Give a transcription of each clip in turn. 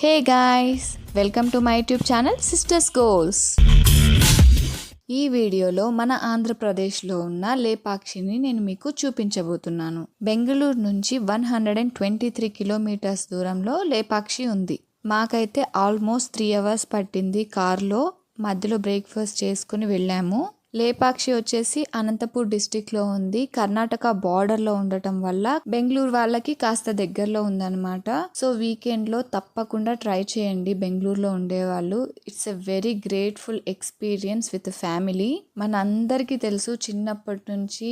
Hey guys, welcome to my YouTube channel sisters goals. ఈ వీడియోలో మన ఆంధ్రప్రదేశ్లో ఉన్న లేపాక్షిని నేను మీకు చూపించబోతున్నాను. బెంగళూరు నుంచి 123 కిలోమీటర్స్ దూరంలో లేపాక్షి ఉంది. మాకైతే ఆల్మోస్ట్ 3 అవర్స్ పట్టింది కార్లో. మధ్యలో బ్రేక్ఫాస్ట్ చేసుకుని వెళ్ళాము. లేపాక్షి వచ్చేసి అనంతపూర్ డిస్టిక్లో ఉంది. కర్ణాటక బార్డర్లో ఉండటం వల్ల బెంగళూరు వాళ్ళకి కాస్త దగ్గరలో ఉందన్నమాట. సో వీకెండ్లో తప్పకుండా ట్రై చేయండి బెంగళూరులో ఉండేవాళ్ళు. It's a very grateful experience with family. మన అందరికీ తెలుసు చిన్నప్పటి నుంచి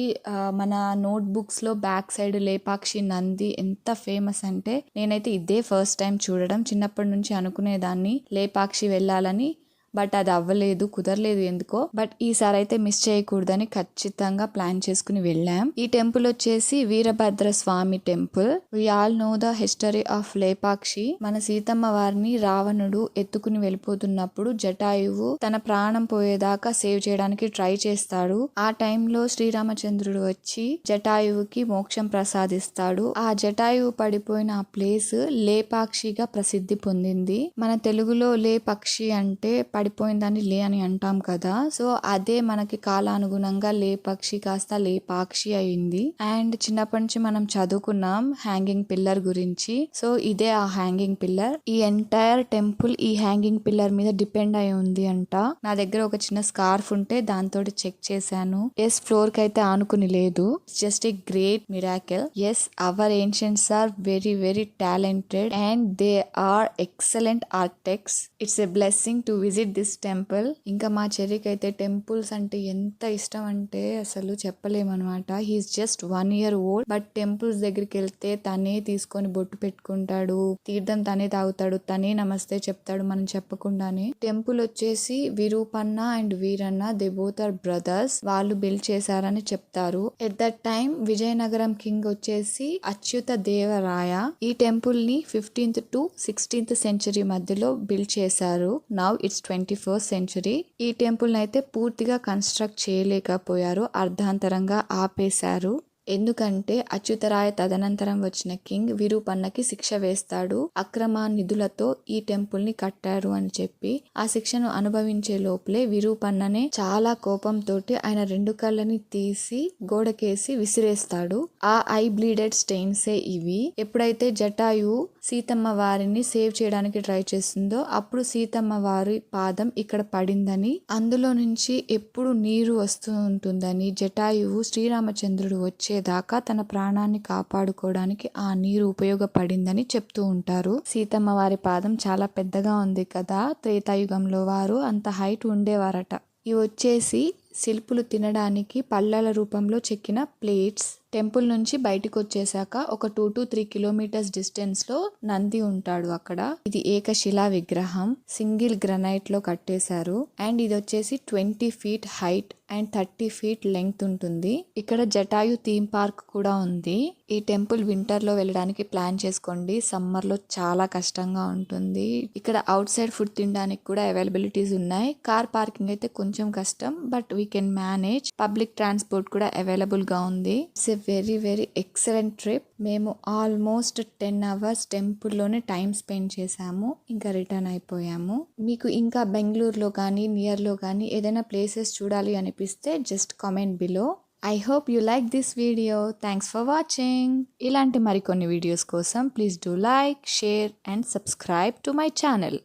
మన నోట్ బుక్స్లో బ్యాక్ సైడ్ లేపాక్షి నంది ఎంత ఫేమస్ అంటే, నేనైతే ఇదే ఫస్ట్ టైం చూడడం. చిన్నప్పటి నుంచి అనుకునేదాన్ని లేపాక్షి వెళ్ళాలని, బట్ అది అవ్వలేదు, కుదరలేదు ఎందుకో. బట్ ఈసారి అయితే మిస్ చేయకూడదని ఖచ్చితంగా ప్లాన్ చేసుకుని వెళ్ళాం. ఈ టెంపుల్ వచ్చేసి Veerabhadra Swamy temple. We all know the history of Lepakshi. మన సీతమ్మ వారిని రావణుడు ఎత్తుకుని వెళ్ళిపోతున్నప్పుడు జటాయువు తన ప్రాణం పోయేదాకా సేవ్ చేయడానికి ట్రై చేస్తాడు. ఆ టైంలో శ్రీరామచంద్రుడు వచ్చి జటాయువుకి మోక్షం ప్రసాదిస్తాడు. ఆ జటాయువు పడిపోయిన ఆ ప్లేస్ లేపాక్షిగా ప్రసిద్ధి పొందింది. మన తెలుగులో లేపక్షి అంటే పడిపోయిందని లే అని అంటాం కదా. సో అదే మనకి కాలానుగుణంగా లేపక్షి కాస్త లేపాక్షి అయింది. అండ్ చిన్నప్పటి నుంచి మనం చదువుకున్నాం హ్యాంగింగ్ పిల్లర్ గురించి. సో ఇదే ఆ హ్యాంగింగ్ పిల్లర్. ఈ ఎంటైర్ టెంపుల్ ఈ హ్యాంగింగ్ పిల్లర్ మీద డిపెండ్ అయి ఉంది అంట. నా దగ్గర ఒక చిన్న స్కార్ఫ్ ఉంటే దాంతో చెక్ చేశాను. ఎస్, ఫ్లోర్ కి అయితే ఆనుకుని లేదు. Just a great miracle. Yes, our ancients are very very talented and they are excellent architects. It's a blessing to visit this temple. ఇంకా మా చెర్రీకి అయితే టెంపుల్స్ అంటే ఎంత ఇష్టం అంటే అసలు చెప్పలేమన్నమాట. He's just 1 year old. But temples దగ్గరికి వెళ్తే తనే తీసుకొని బొట్టు పెట్టుకుంటాడు, తీర్థం తనే తాగుతాడు, తనే నమస్తే చెప్తాడు మనం చెప్పకుండానే. టెంపుల్ వచ్చేసి Virupanna and Veeranna, they both are brothers. వాళ్ళు బిల్డ్ చేశారని చెప్తారు. At that time Vijayanagaram king వచ్చేసి అచ్యుత దేవరాయ ఈ టెంపుల్ ని 15th to 16th century మధ్యలో బిల్డ్ చేశారు. Now it's 21st century. ఈ టెంపుల్ అయితే పూర్తిగా కన్స్ట్రక్ట్ చేయలేకపోయారు, అర్ధాంతరంగా ఆపేశారు. ఎందుకంటే అచ్యుతరాయ తదనంతరం వచ్చిన కింగ్ విరూపన్నకి శిక్ష వేస్తాడు. అక్రమ నిధులతో ఈ టెంపుల్ ని కట్టారు అని చెప్పి ఆ శిక్షను అనుభవించే లోపలే విరూపన్ననే చాలా కోపంతో ఆయన 2 కళ్ళని తీసి గోడకేసి విసిరేస్తాడు. ఆ ఐ బ్లీడెడ్ స్టెయిన్సే ఇవి. ఎప్పుడైతే జటాయువు సీతమ్మ వారిని సేవ్ చేయడానికి ట్రై చేస్తుందో అప్పుడు సీతమ్మ వారి పాదం ఇక్కడ పడిందని, అందులో నుంచి ఎప్పుడు నీరు వస్తూ ఉంటుందని, జటాయువు శ్రీరామచంద్రుడు వచ్చేదాకా తన ప్రాణాన్ని కాపాడుకోవడానికి ఆ నీరు ఉపయోగపడిందని చెప్తూ ఉంటారు. సీతమ్మ వారి పాదం చాలా పెద్దగా ఉంది కదా, త్రేతాయుగంలో వారు అంత హైట్ ఉండేవారట. ఇవి వచ్చేసి శిల్పులు తినడానికి పళ్ళల రూపంలో చెక్కిన ప్లేట్స్. టెంపుల్ నుంచి బయటకు వచ్చేసాక ఒక 2 to 3 kilometers డిస్టెన్స్ లో నంది ఉంటాడు అక్కడ. ఇది ఏకశిలా విగ్రహం, సింగిల్ గ్రనైట్ లో కట్టేశారు. అండ్ ఇది వచ్చేసి 20 feet height and 30 feet length ఉంటుంది. ఇక్కడ జటాయు థీమ్ పార్క్ కూడా ఉంది. ఈ టెంపుల్ వింటర్ లో వెళ్ళడానికి ప్లాన్ చేసుకోండి, సమ్మర్ లో చాలా కష్టంగా ఉంటుంది. ఇక్కడ అవుట్ సైడ్ ఫుడ్ తినడానికి కూడా అవైలబిలిటీస్ ఉన్నాయి. కార్ పార్కింగ్ అయితే కొంచెం కష్టం, but we can manage. Public transport కూడా అవైలబుల్ గా ఉంది. It's a very very excellent trip. మేము ఆల్మోస్ట్ 10 hours టెంపుల్లోనే టైం స్పెండ్ చేసాము, ఇంకా రిటర్న్ అయిపోయాము. మీకు ఇంకా బెంగళూరులో కానీ నియర్లో కానీ ఏదైనా ప్లేసెస్ చూడాలి అనిపిస్తే just comment below. I hope you like this video. Thanks for watching. ఇలాంటి మరికొన్ని వీడియోస్ కోసం please do like, share and subscribe to my channel.